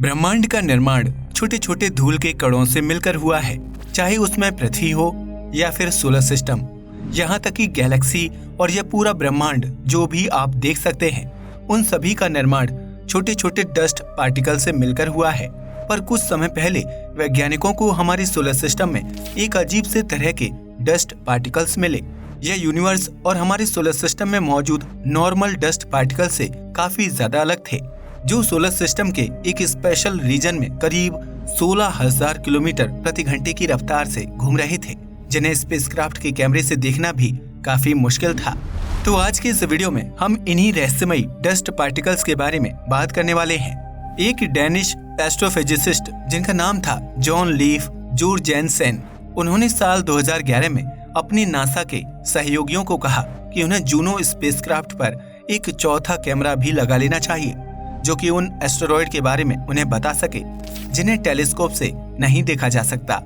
ब्रह्मांड का निर्माण छोटे छोटे धूल के कणों से मिलकर हुआ है, चाहे उसमें पृथ्वी हो या फिर सोलर सिस्टम, यहाँ तक कि गैलेक्सी और यह पूरा ब्रह्मांड जो भी आप देख सकते हैं, उन सभी का निर्माण छोटे छोटे डस्ट पार्टिकल से मिलकर हुआ है। पर कुछ समय पहले वैज्ञानिकों को हमारे सोलर सिस्टम में एक अजीब से तरह के डस्ट पार्टिकल्स मिले। यह यूनिवर्स और हमारे सोलर सिस्टम में मौजूद नॉर्मल डस्ट पार्टिकल से काफी ज्यादा अलग थे, जो सोलर सिस्टम के एक स्पेशल रीजन में करीब 16,000 किलोमीटर प्रति घंटे की रफ्तार से घूम रहे थे, जिन्हें स्पेसक्राफ्ट के कैमरे से देखना भी काफी मुश्किल था। तो आज के इस वीडियो में हम इन्हीं रहस्यमयी डस्ट पार्टिकल्स के बारे में बात करने वाले हैं। एक डेनिश एस्ट्रोफिजिसिस्ट जिनका नाम था जॉन लीफ जोरजेनसेन, उन्होंने साल 2011 में अपनी नासा के सहयोगियों को कहा कि उन्हें जूनो स्पेसक्राफ्ट पर एक चौथा कैमरा भी लगा लेना चाहिए, जो कि उन एस्टेरॉयड के बारे में उन्हें बता सके जिन्हें टेलीस्कोप से नहीं देखा जा सकता,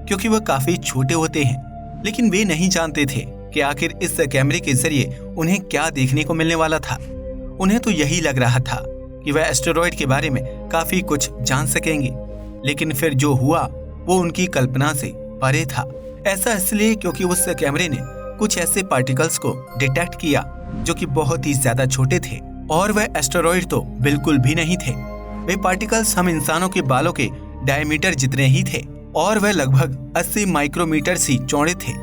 क्योंकि वह काफी छोटे होते हैं। लेकिन वे नहीं जानते थे कि आखिर इस कैमरे के जरिए उन्हें क्या देखने को मिलने वाला था। उन्हें तो यही लग रहा था कि वह एस्टेरॉयड के बारे में काफी कुछ जान सकेंगे, लेकिन फिर जो हुआ वो उनकी कल्पना से परे था। ऐसा इसलिए क्योंकि उस कैमरे ने कुछ ऐसे पार्टिकल्स को डिटेक्ट किया जो कि बहुत ही ज्यादा छोटे थे, और वह एस्टेरॉयड तो बिल्कुल भी नहीं थे। वे पार्टिकल्स हम इंसानों के बालों के डायमीटर जितने ही थे, और वह लगभग 80 माइक्रोमीटर सी चौड़े थे।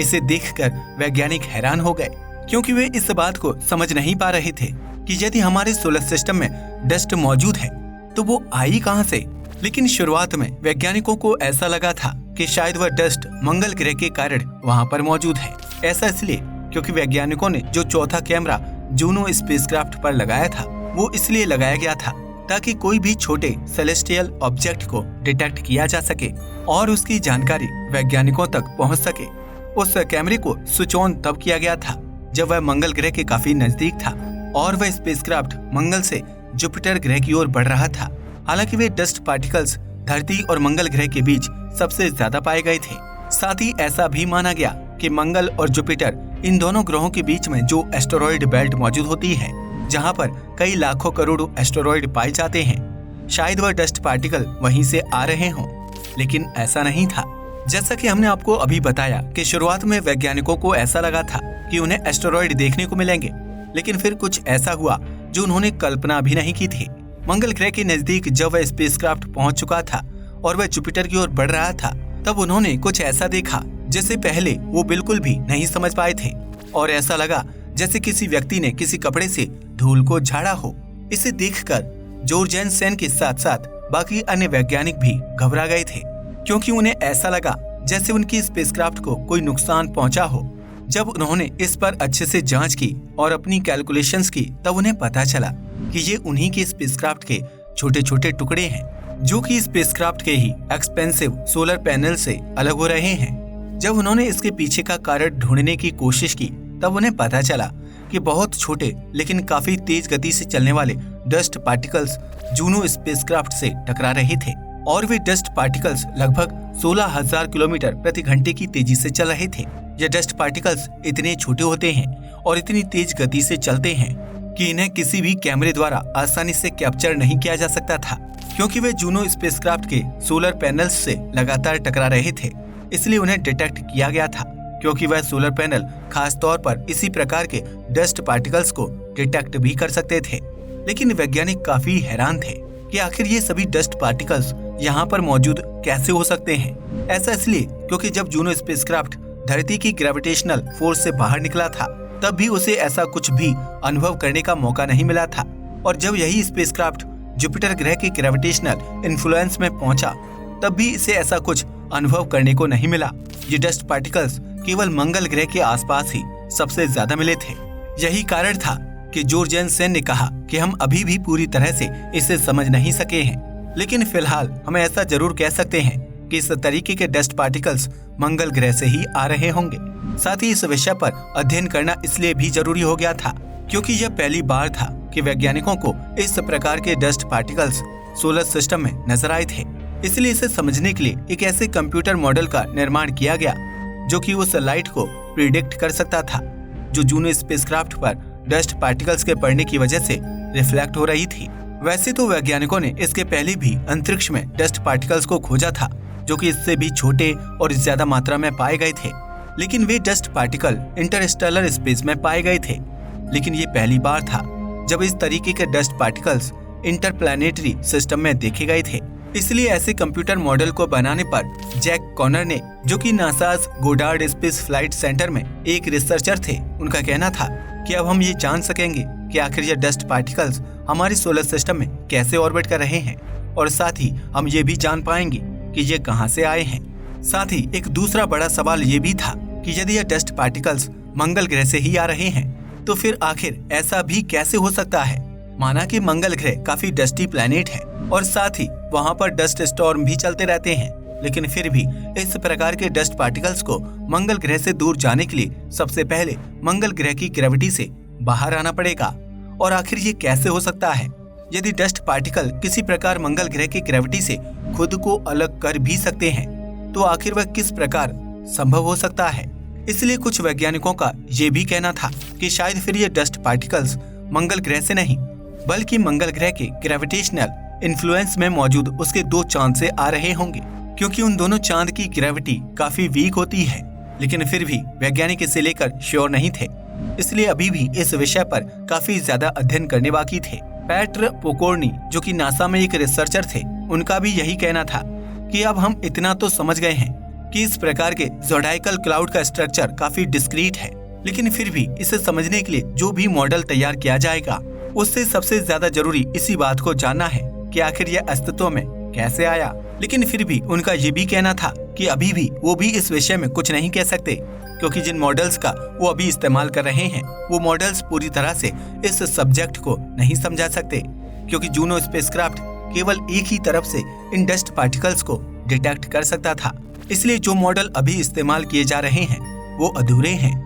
इसे देखकर वैज्ञानिक हैरान हो गए, क्योंकि वे इस बात को समझ नहीं पा रहे थे कि यदि हमारे सोलर सिस्टम में डस्ट मौजूद है तो वो आई कहां से। लेकिन शुरुआत में वैज्ञानिकों को ऐसा लगा था कि शायद वह डस्ट मंगल ग्रह के कारण वहां पर मौजूद है। ऐसा इसलिए क्योंकि वैज्ञानिकों ने जो चौथा कैमरा जूनो स्पेसक्राफ्ट पर लगाया था, वो इसलिए लगाया गया था ताकि कोई भी छोटे सेलेस्टियल ऑब्जेक्ट को डिटेक्ट किया जा सके और उसकी जानकारी वैज्ञानिकों तक पहुंच सके। उस कैमरे को स्विच ऑन तब किया गया था जब वह मंगल ग्रह के काफी नजदीक था और वह स्पेसक्राफ्ट मंगल से जुपिटर ग्रह की ओर बढ़ रहा था। हालांकि वे डस्ट पार्टिकल्स धरती और मंगल ग्रह के बीच सबसे ज्यादा पाए गए थे। साथ ही ऐसा भी माना गया कि मंगल और जुपिटर, इन दोनों ग्रहों के बीच में जो एस्टेरॉयड बेल्ट मौजूद होती है, जहां पर कई लाखों करोड़ों एस्टेरॉयड पाए जाते हैं, शायद वह डस्ट पार्टिकल वहीं से आ रहे हों। लेकिन ऐसा नहीं था। जैसा कि हमने आपको अभी बताया कि शुरुआत में वैज्ञानिकों को ऐसा लगा था कि उन्हें एस्टेरॉयड देखने को मिलेंगे, लेकिन फिर कुछ ऐसा हुआ जो उन्होंने कल्पना भी नहीं की थी। मंगल ग्रह के नजदीक जब वह स्पेसक्राफ्ट पहुंच चुका था और वह जुपिटर की ओर बढ़ रहा था, तब उन्होंने कुछ ऐसा देखा जिसे पहले वो बिल्कुल भी नहीं समझ पाए थे, और ऐसा लगा जैसे किसी व्यक्ति ने किसी कपड़े से धूल को झाड़ा हो। इसे देखकर जोरजेनसेन के साथ साथ बाकी अन्य वैज्ञानिक भी घबरा गए थे, क्योंकि उन्हें ऐसा लगा जैसे उनकी स्पेसक्राफ्ट को कोई नुकसान पहुंचा हो। जब उन्होंने इस पर अच्छे से जांच की और अपनी कैलकुलेशंस की, तब उन्हें पता चला कि ये उन्हीं के स्पेसक्राफ्ट के छोटे छोटे टुकड़े हैं, जो कि स्पेसक्राफ्ट के ही एक्सपेंसिव सोलर पैनल से अलग हो रहे हैं। जब उन्होंने इसके पीछे का कारण ढूंढने की कोशिश की, तब उन्हें पता चला कि बहुत छोटे लेकिन काफी तेज गति से चलने वाले डस्ट पार्टिकल्स जूनो स्पेसक्राफ्ट से टकरा रहे थे, और वे डस्ट पार्टिकल्स लगभग 16,000 किलोमीटर प्रति घंटे की तेजी से चल रहे थे। ये डस्ट पार्टिकल्स इतने छोटे होते हैं और इतनी तेज गति से चलते हैं कि इन्हें किसी भी कैमरे द्वारा आसानी से कैप्चर नहीं किया जा सकता था, क्योंकि वे जूनो स्पेसक्राफ्ट के सोलर पैनल्स से लगातार टकरा रहे थे। इसलिए उन्हें डिटेक्ट किया गया था, क्योंकि वह सोलर पैनल खास तौर पर इसी प्रकार के डस्ट पार्टिकल्स को डिटेक्ट भी कर सकते थे। लेकिन वैज्ञानिक काफी हैरान थे कि आखिर ये सभी डस्ट पार्टिकल्स यहाँ पर मौजूद कैसे हो सकते हैं। ऐसा इसलिए क्योंकि जब जूनो स्पेसक्राफ्ट धरती की ग्रेविटेशनल फोर्स से बाहर निकला था, तब भी उसे ऐसा कुछ भी अनुभव करने का मौका नहीं मिला था, और जब यही स्पेसक्राफ्ट जुपिटर ग्रह के ग्रेविटेशनल इन्फ्लुएंस में पहुंचा, तब भी इसे ऐसा कुछ अनुभव करने को नहीं मिला। ये डस्ट पार्टिकल्स केवल मंगल ग्रह के आसपास ही सबसे ज्यादा मिले थे। यही कारण था कि जोरजेनसेन ने कहा कि हम अभी भी पूरी तरह से इसे समझ नहीं सके हैं, लेकिन फिलहाल हम ऐसा जरूर कह सकते हैं कि इस तरीके के डस्ट पार्टिकल्स मंगल ग्रह से ही आ रहे होंगे। साथ ही इस विषय पर अध्ययन करना इसलिए भी जरूरी हो गया था क्योंकि यह पहली बार था कि वैज्ञानिकों को इस प्रकार के डस्ट पार्टिकल्स सोलर सिस्टम में नजर आए थे। इसलिए इसे समझने के लिए एक ऐसे कंप्यूटर मॉडल का निर्माण किया गया जो कि उस लाइट को प्रिडिक्ट कर सकता था जो जूनो स्पेसक्राफ्ट पर डस्ट पार्टिकल्स के पड़ने की वजह से रिफ्लेक्ट हो रही थी। वैसे तो वैज्ञानिकों ने इसके पहले भी अंतरिक्ष में डस्ट पार्टिकल्स को खोजा था, जो कि इससे भी छोटे और ज्यादा मात्रा में पाए गए थे, लेकिन वे डस्ट पार्टिकल इंटरस्टेलर स्पेस में पाए गए थे। लेकिन ये पहली बार था जब इस तरीके के डस्ट पार्टिकल्स इंटरप्लैनेटरी सिस्टम में देखे गए थे। इसलिए ऐसे कंप्यूटर मॉडल को बनाने पर जैक कॉनर ने, जो कि NASA's Goddard space flight centre में एक रिसर्चर थे, उनका कहना था कि अब हम ये जान सकेंगे कि आखिर ये डस्ट पार्टिकल्स हमारे सोलर सिस्टम में कैसे ऑर्बिट कर रहे हैं, और साथ ही हम ये भी जान पाएंगे कि ये कहां से आए हैं। साथ ही एक दूसरा बड़ा सवाल ये भी था कि यदि ये डस्ट पार्टिकल्स मंगल ग्रह से ही आ रहे हैं, तो फिर आखिर ऐसा भी कैसे हो सकता है। माना कि मंगल ग्रह काफी डस्टी प्लैनेट है और साथ ही वहाँ पर डस्ट स्टॉर्म भी चलते रहते हैं, लेकिन फिर भी इस प्रकार के डस्ट पार्टिकल्स को मंगल ग्रह से दूर जाने के लिए सबसे पहले मंगल ग्रह की ग्रेविटी से बाहर आना पड़ेगा। और आखिर ये कैसे हो सकता है? यदि डस्ट पार्टिकल किसी प्रकार मंगल ग्रह की ग्रेविटी से खुद को अलग कर भी सकते हैं, तो आखिर वह किस प्रकार संभव हो सकता है? इसलिए कुछ वैज्ञानिकों का ये भी कहना था कि शायद फिर ये डस्ट पार्टिकल्स मंगल ग्रह से नहीं, बल्कि मंगल ग्रह के ग्रेविटेशनल इन्फ्लुएंस में मौजूद उसके 2 चांद से आ रहे होंगे, क्योंकि उन दोनों चांद की ग्रेविटी काफी वीक होती है। लेकिन फिर भी वैज्ञानिक इसे लेकर श्योर नहीं थे, इसलिए अभी भी इस विषय पर काफी ज्यादा अध्ययन करने बाकी थे। पैट्र पोकोर्नी, जो कि नासा में एक रिसर्चर थे, उनका भी यही कहना था कि अब हम इतना तो समझ गए हैं कि इस प्रकार के ज़ोडाइकल क्लाउड का स्ट्रक्चर काफी डिस्क्रीट है, लेकिन फिर भी इसे समझने के लिए जो भी मॉडल तैयार किया जाएगा, उससे सबसे ज्यादा जरूरी इसी बात को जानना है कि आखिर यह अस्तित्व में कैसे आया। लेकिन फिर भी उनका ये भी कहना था कि अभी भी वो भी इस विषय में कुछ नहीं कह सकते, क्योंकि जिन मॉडल्स का वो अभी इस्तेमाल कर रहे हैं, वो मॉडल्स पूरी तरह से इस सब्जेक्ट को नहीं समझा सकते, क्योंकि जूनो स्पेसक्राफ्ट केवल एक ही तरफ से इन डस्ट पार्टिकल्स को डिटेक्ट कर सकता था। इसलिए जो मॉडल अभी इस्तेमाल किए जा रहे हैं वो अधूरे हैं।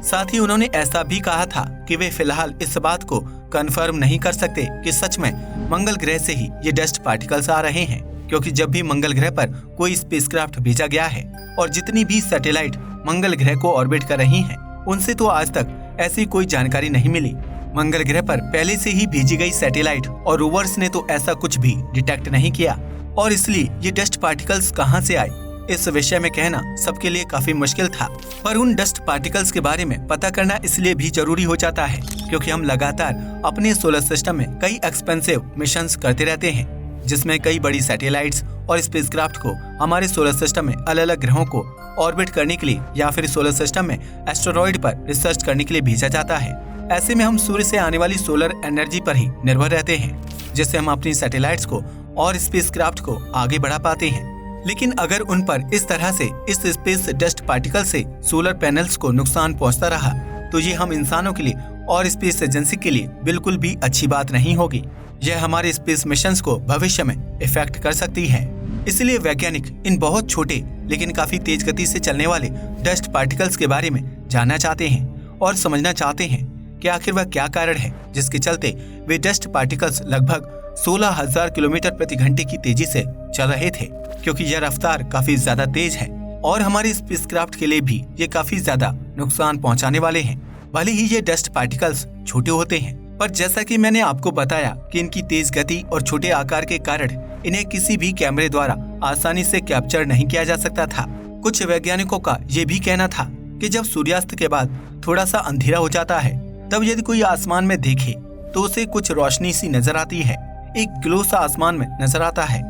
साथ ही उन्होंने ऐसा भी कहा था कि वे फिलहाल इस बात को कंफर्म नहीं कर सकते कि सच में मंगल ग्रह से ही ये डस्ट पार्टिकल्स आ रहे हैं, क्योंकि जब भी मंगल ग्रह पर कोई स्पेसक्राफ्ट भेजा गया है और जितनी भी सैटेलाइट मंगल ग्रह को ऑर्बिट कर रही हैं, उनसे तो आज तक ऐसी कोई जानकारी नहीं मिली। मंगल ग्रह पर पहले से ही भेजी गई सैटेलाइट और रोवर्स ने तो ऐसा कुछ भी डिटेक्ट नहीं किया, और इसलिए ये डस्ट पार्टिकल्स कहां से आए, इस विषय में कहना सबके लिए काफी मुश्किल था। पर उन डस्ट पार्टिकल्स के बारे में पता करना इसलिए भी जरूरी हो जाता है क्योंकि हम लगातार अपने सोलर सिस्टम में कई एक्सपेंसिव मिशंस करते रहते हैं, जिसमें कई बड़ी सैटेलाइट्स और स्पेसक्राफ्ट को हमारे सोलर सिस्टम में अलग अलग ग्रहों को ऑर्बिट करने के लिए या फिर सोलर सिस्टम में एस्टेरॉइड पर रिसर्च करने के लिए भेजा जाता है। ऐसे में हम सूर्य से आने वाली सोलर एनर्जी पर ही निर्भर रहते हैं, जिससे हम अपनी सैटेलाइट्स को और स्पेसक्राफ्ट को आगे बढ़ा पाते हैं। लेकिन अगर उन पर इस तरह से इस स्पेस डस्ट पार्टिकल से सोलर पैनल्स को नुकसान पहुंचता रहा, तो ये हम इंसानों के लिए और स्पेस एजेंसी के लिए बिल्कुल भी अच्छी बात नहीं होगी। यह हमारे स्पेस मिशंस को भविष्य में इफेक्ट कर सकती है। इसलिए वैज्ञानिक इन बहुत छोटे लेकिन काफी तेज गति से चलने वाले डस्ट पार्टिकल्स के बारे में जानना चाहते हैं और समझना चाहते हैं कि आखिर वह क्या कारण है जिसके चलते वे डस्ट पार्टिकल्स लगभग 16,000 किलोमीटर प्रति घंटे की तेजी से चल रहे थे, क्योंकि यह रफ्तार काफी ज्यादा तेज है और हमारे स्पेसक्राफ्ट के लिए भी ये काफी ज्यादा नुकसान पहुंचाने वाले हैं। भले ही ये डस्ट पार्टिकल्स छोटे होते हैं, पर जैसा कि मैंने आपको बताया कि इनकी तेज गति और छोटे आकार के कारण इन्हें किसी भी कैमरे द्वारा आसानी से कैप्चर नहीं किया जा सकता था। कुछ वैज्ञानिकों का ये भी कहना था कि जब सूर्यास्त के बाद थोड़ा सा अंधेरा हो जाता है, तब यदि कोई आसमान में देखे तो उसे कुछ रोशनी सी नजर आती है, एक ग्लो सा आसमान में नजर आता है।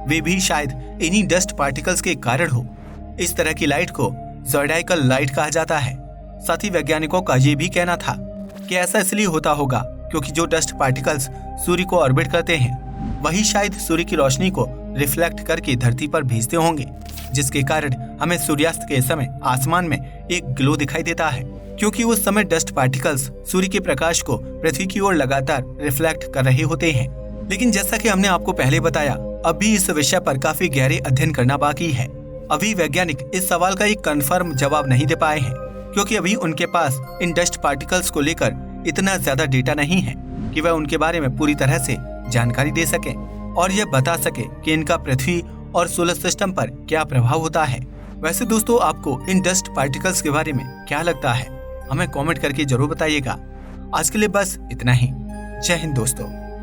वे भी शायद इन्हीं डस्ट पार्टिकल्स के कारण हो। इस तरह की लाइट को ज़ोडाइकल लाइट कहा जाता है। साथ ही वैज्ञानिकों का ये भी कहना था कि ऐसा इसलिए होता होगा क्योंकि जो डस्ट पार्टिकल्स सूर्य को ऑर्बिट करते हैं, वही शायद सूर्य की रोशनी को रिफ्लेक्ट करके धरती पर भेजते होंगे, जिसके कारण हमें सूर्यास्त के समय आसमान में एक ग्लो दिखाई देता है, क्योंकि उस समय डस्ट पार्टिकल्स सूर्य के प्रकाश को पृथ्वी की ओर लगातार रिफ्लेक्ट कर रहे होते हैं। लेकिन जैसा कि हमने आपको पहले बताया, अभी इस विषय पर काफी गहरे अध्ययन करना बाकी है। अभी वैज्ञानिक इस सवाल का एक कंफर्म जवाब नहीं दे पाए हैं, क्योंकि अभी उनके पास इन डस्ट पार्टिकल्स को लेकर इतना ज्यादा डेटा नहीं है कि वह उनके बारे में पूरी तरह से जानकारी दे सके और यह बता सके कि इनका पृथ्वी और सोलर सिस्टम पर क्या प्रभाव होता है। वैसे दोस्तों, आपको इन डस्ट पार्टिकल्स के बारे में क्या लगता है, हमें कमेंट करके जरूर बताइएगा। आज के लिए बस इतना ही। जय हिंद दोस्तों।